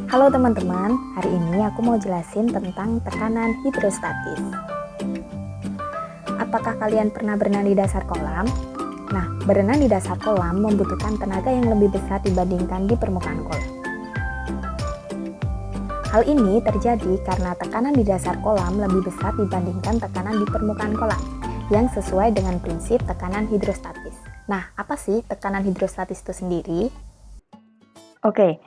Halo teman-teman, hari ini aku mau jelasin tentang tekanan hidrostatis. Apakah kalian pernah berenang di dasar kolam? Nah, berenang di dasar kolam membutuhkan tenaga yang lebih besar dibandingkan di permukaan kolam. Hal ini terjadi karena tekanan di dasar kolam lebih besar dibandingkan tekanan di permukaan kolam, yang sesuai dengan prinsip tekanan hidrostatis. Nah, apa sih tekanan hidrostatis itu sendiri? Oke.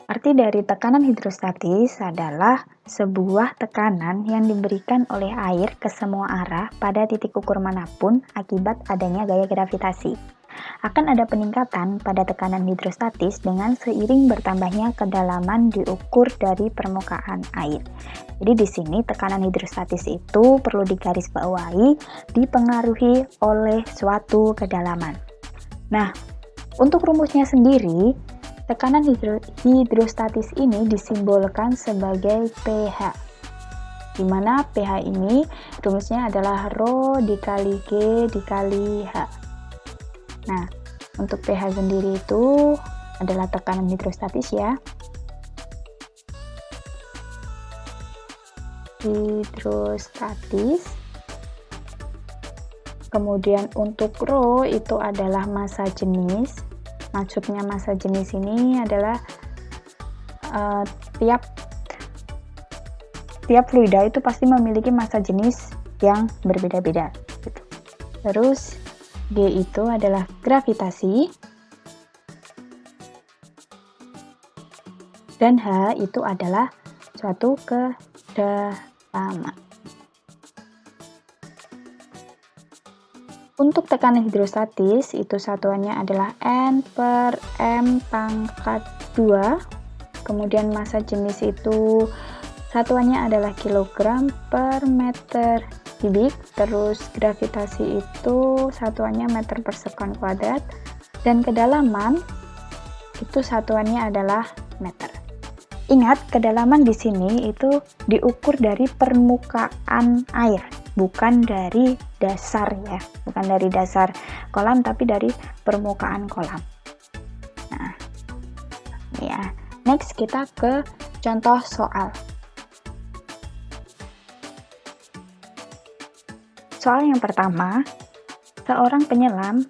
Arti dari tekanan hidrostatis adalah sebuah tekanan yang diberikan oleh air ke semua arah pada titik ukur manapun akibat adanya gaya gravitasi. Akan ada peningkatan pada tekanan hidrostatis dengan seiring bertambahnya kedalaman diukur dari permukaan air. Jadi di sini tekanan hidrostatis itu perlu digarisbawahi dipengaruhi oleh suatu kedalaman. Nah, untuk rumusnya sendiri, tekanan hidrostatis ini disimbolkan sebagai pH, di mana pH ini rumusnya adalah Rho dikali G dikali H. Nah, untuk pH sendiri itu adalah tekanan hidrostatis ya. Hidrostatis. Kemudian untuk Rho itu adalah massa jenis. Maksudnya massa jenis ini adalah tiap fluida itu pasti memiliki massa jenis yang berbeda-beda. Gitu. Terus G itu adalah gravitasi dan H itu adalah suatu kedalaman. Untuk tekanan hidrostatis, itu satuannya adalah N per M pangkat 2. Kemudian massa jenis itu satuannya adalah kilogram per meter kubik. Terus gravitasi itu satuannya meter per sekon kuadrat. Dan kedalaman itu satuannya adalah meter. Ingat, kedalaman di sini itu diukur dari permukaan air, bukan dari dasar ya, bukan dari dasar kolam tapi dari permukaan kolam. Nah, ya. Next kita ke contoh soal. Soal yang pertama, seorang penyelam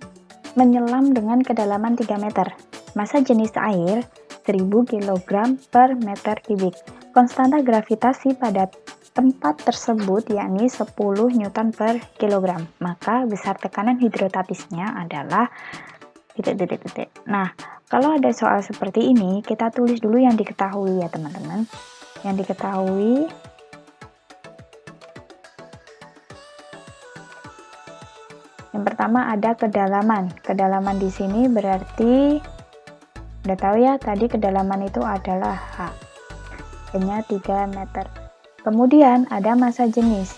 menyelam dengan kedalaman 3 meter. Massa jenis air 1000 kg per meter kubik. Konstanta gravitasi pada tempat tersebut yakni 10 Newton per kilogram. Maka besar tekanan hidrostatisnya adalah titik. Nah, kalau ada soal seperti ini, kita tulis dulu yang diketahui ya teman-teman. Yang diketahui yang pertama ada kedalaman. Kedalaman di sini berarti udah tahu ya, tadi kedalaman itu adalah H. Hanya 3 meter. Kemudian ada massa jenis.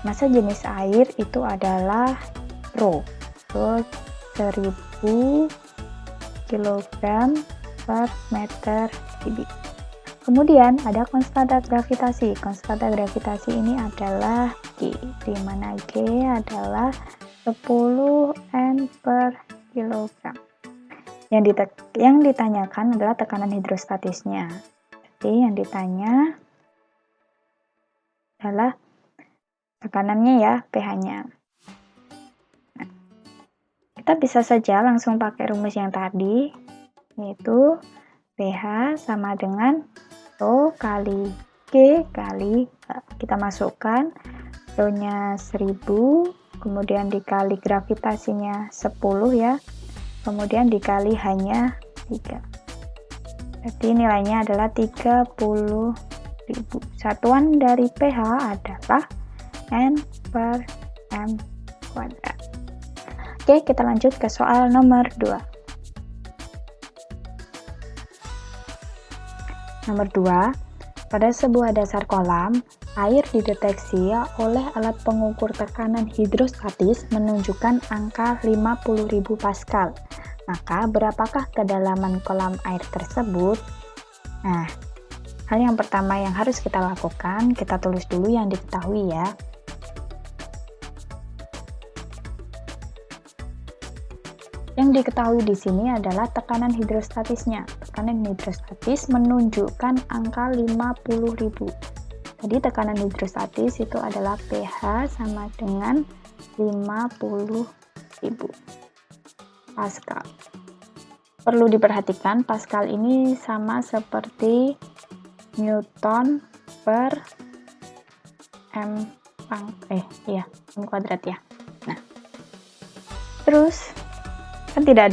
Massa jenis air itu adalah Rho. Rho 1000 kg per meter kubik. Kemudian ada konstanta gravitasi. Konstanta gravitasi ini adalah G, di mana G adalah 10 N per kilogram. Yang ditanyakan adalah tekanan hidrostatisnya. Jadi yang ditanya adalah tekanannya ya, pH-nya. Nah, kita bisa saja langsung pakai rumus yang tadi, yaitu pH sama dengan Rho kali G kali H. Kita masukkan Rho-nya 1000, kemudian dikali gravitasinya 10 ya, kemudian dikali hanya 3. Jadi nilainya adalah 30.000. Satuan dari pH adalah N per M kuadrat. Oke, kita lanjut ke soal nomor 2. Nomor 2, pada sebuah dasar kolam, air dideteksi oleh alat pengukur tekanan hidrostatis menunjukkan angka 50.000 Pascal. Maka, berapakah kedalaman kolam air tersebut? Nah, hal yang pertama yang harus kita lakukan, kita tulis dulu yang diketahui ya. Yang Yang diketahui di sini adalah tekanan hidrostatisnya. Tekanan hidrostatis menunjukkan angka 50.000. Jadi tekanan hidrostatis itu adalah pH sama dengan 50.000 Pascal. Perlu diperhatikan, Pascal ini sama seperti Newton per M kuadrat ya. Nah, terus kan tidak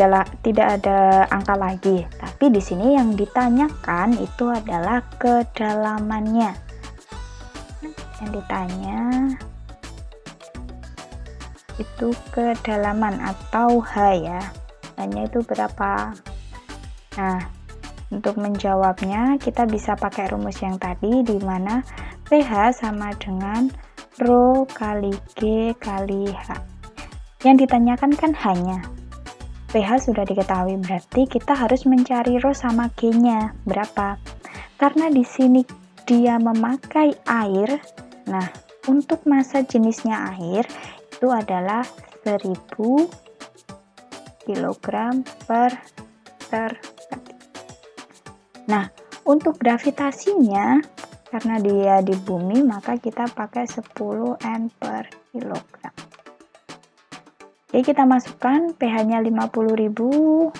ada angka lagi, tapi di sini yang ditanyakan itu adalah kedalamannya. Yang ditanya itu kedalaman atau H ya. H-nya itu berapa? Nah, untuk menjawabnya kita bisa pakai rumus yang tadi, di mana pH sama dengan Rho kali G kali H. Yang ditanyakan kan hanya pH sudah diketahui, berarti kita harus mencari Rho sama G-nya berapa. Karena di sini dia memakai air. Nah, untuk massa jenisnya air itu adalah 1000 kg per liter. Nah, untuk gravitasinya, karena dia di bumi, maka kita pakai 10 N per kilogram. Jadi kita masukkan pH-nya 50.000,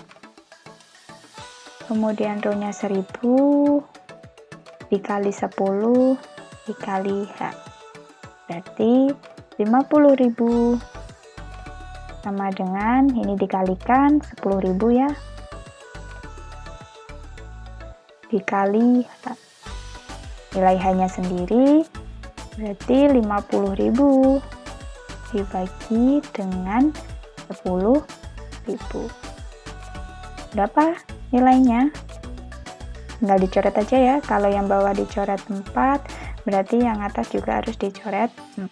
kemudian Rho-nya 1000, dikali 10, dikali H. Berarti 50.000 sama dengan, ini dikalikan 10.000 ya, dikali H. Nilai H-nya sendiri berarti 50.000 dibagi dengan 10.000. Berapa nilainya? Tinggal dicoret aja ya. Kalau yang bawah dicoret 4, berarti yang atas juga harus dicoret 4.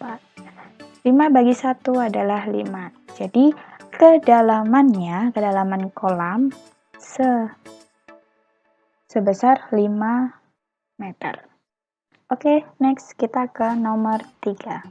5 bagi 1 adalah 5. Jadi kedalaman kolam sebesar 5 meter. Oke, next kita ke nomor 3.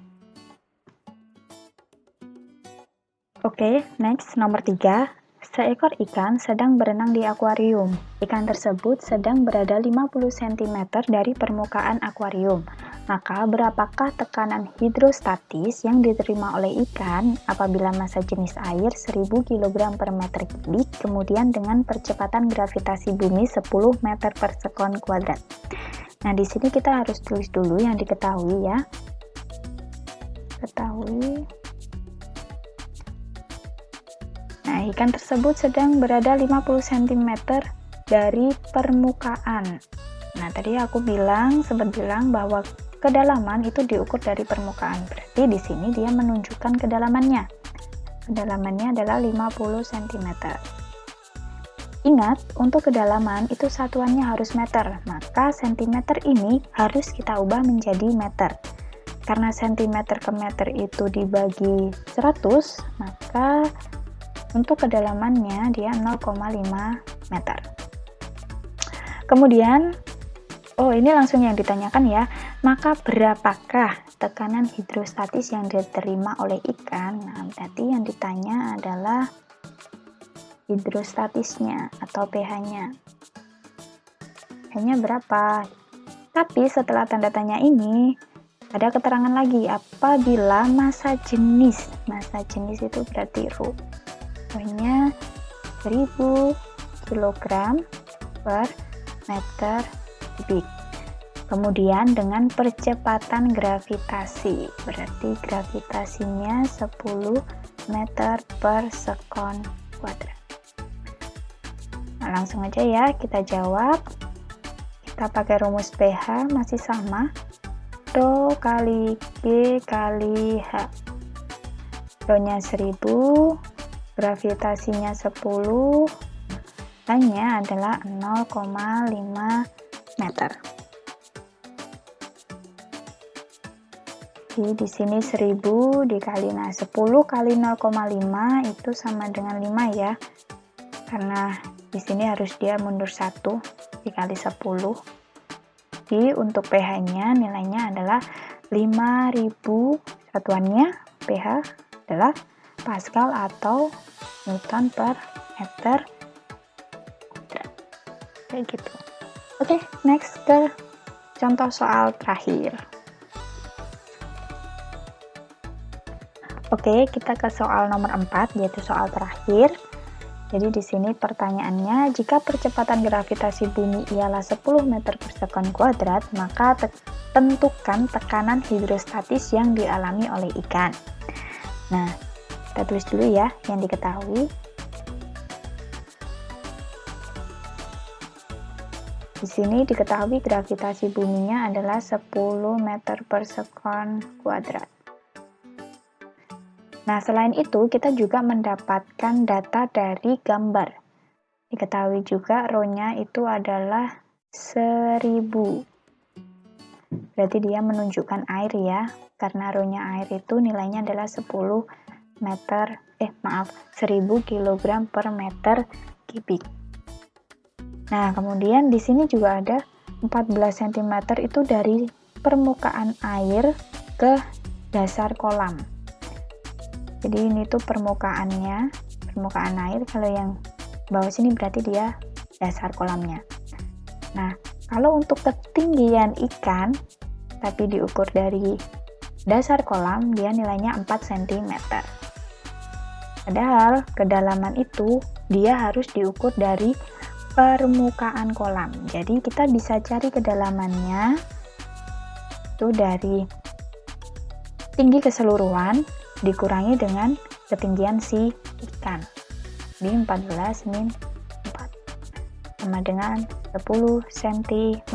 Oke, next nomor 3. Seekor ikan sedang berenang di akuarium. Ikan tersebut sedang berada 50 cm dari permukaan akuarium. Maka berapakah tekanan hidrostatis yang diterima oleh ikan apabila massa jenis air 1000 kg per meter kubik, kemudian dengan percepatan gravitasi bumi 10 meter per sekon kuadrat. Nah, di sini kita harus tulis dulu yang diketahui ya. Nah, ikan tersebut sedang berada 50 cm dari permukaan. Nah, tadi aku sempat bilang bahwa kedalaman itu diukur dari permukaan. Berarti di sini dia menunjukkan kedalamannya. Kedalamannya adalah 50 cm. Ingat, untuk kedalaman itu satuannya harus meter, maka sentimeter ini harus kita ubah menjadi meter. Karena sentimeter ke meter itu dibagi 100, maka untuk kedalamannya dia 0,5 meter. Kemudian, ini langsung yang ditanyakan ya, maka berapakah tekanan hidrostatis yang diterima oleh ikan? Nah, berarti yang ditanya adalah hidrostatisnya atau pH-nya. pH-nya berapa? Tapi setelah tanda tanya ini, ada keterangan lagi apabila massa jenis itu berarti Rho. Rho-nya 1000 kg per meter kubik. Kemudian dengan percepatan gravitasi, berarti gravitasinya 10 meter per sekon kuadrat. Nah, langsung aja ya kita jawab. Kita pakai rumus pH masih sama. Rho kali G kali H. Rho-nya 1000, gravitasinya 10, H-nya adalah 0,5 meter. Jadi di sini 1000 dikali 10 kali 0,5 itu sama dengan 5 ya. Karena di sini harus dia mundur 1 dikali 10. Jadi untuk pH-nya nilainya adalah 5000. Satuannya pH adalah Pascal atau Newton per meter kuadrat. Kayak gitu. Oke, next ke contoh soal terakhir. Oke, kita ke soal nomor 4, yaitu soal terakhir. Jadi di sini pertanyaannya, jika percepatan gravitasi bumi ialah 10 meter per sekon kuadrat, maka tentukan tekanan hidrostatis yang dialami oleh ikan. Nah, kita tulis dulu ya yang diketahui. Di sini diketahui gravitasi buminya adalah 10 meter per sekon kuadrat. Nah, selain itu kita juga mendapatkan data dari gambar. Diketahui juga rho-nya itu adalah 1000. Berarti dia menunjukkan air ya, karena rho-nya air itu nilainya adalah 10 kg per meter kubik. Nah, kemudian di sini juga ada 14 cm itu dari permukaan air ke dasar kolam. Jadi ini tuh permukaan air, kalau yang bawah sini berarti dia dasar kolamnya. Nah, kalau untuk ketinggian ikan, tapi diukur dari dasar kolam, dia nilainya 4 cm. Padahal kedalaman itu dia harus diukur dari permukaan kolam. Jadi kita bisa cari kedalamannya itu dari tinggi keseluruhan dikurangi dengan ketinggian si ikan. Di 14 min 4 sama dengan 10 cm.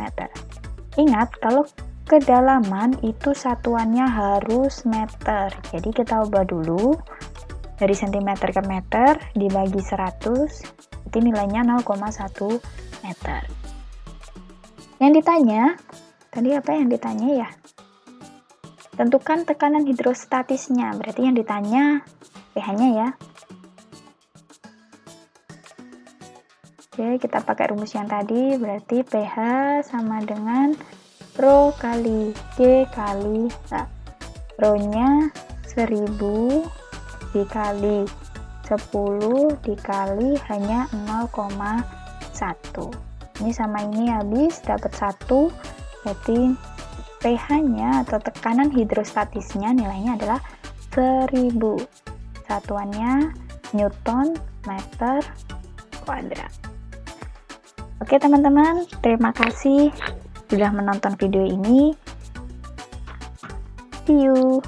Ingat, kalau kedalaman itu satuannya harus meter. Jadi kita ubah dulu dari cm ke meter dibagi 100, berarti nilainya 0,1 meter. Yang ditanya, tadi apa yang ditanya ya? Tentukan tekanan hidrostatisnya, berarti yang ditanya pH-nya ya. Oke, kita pakai rumus yang tadi, berarti pH sama dengan rho kali G kali A. Rho-nya 1000 dikali 10 dikali hanya 0,1. Ini sama ini habis, dapat 1, berarti pH-nya atau tekanan hidrostatisnya nilainya adalah 1000. Satuannya Newton meter kuadrat. Oke teman-teman, terima kasih sudah menonton video ini. See you.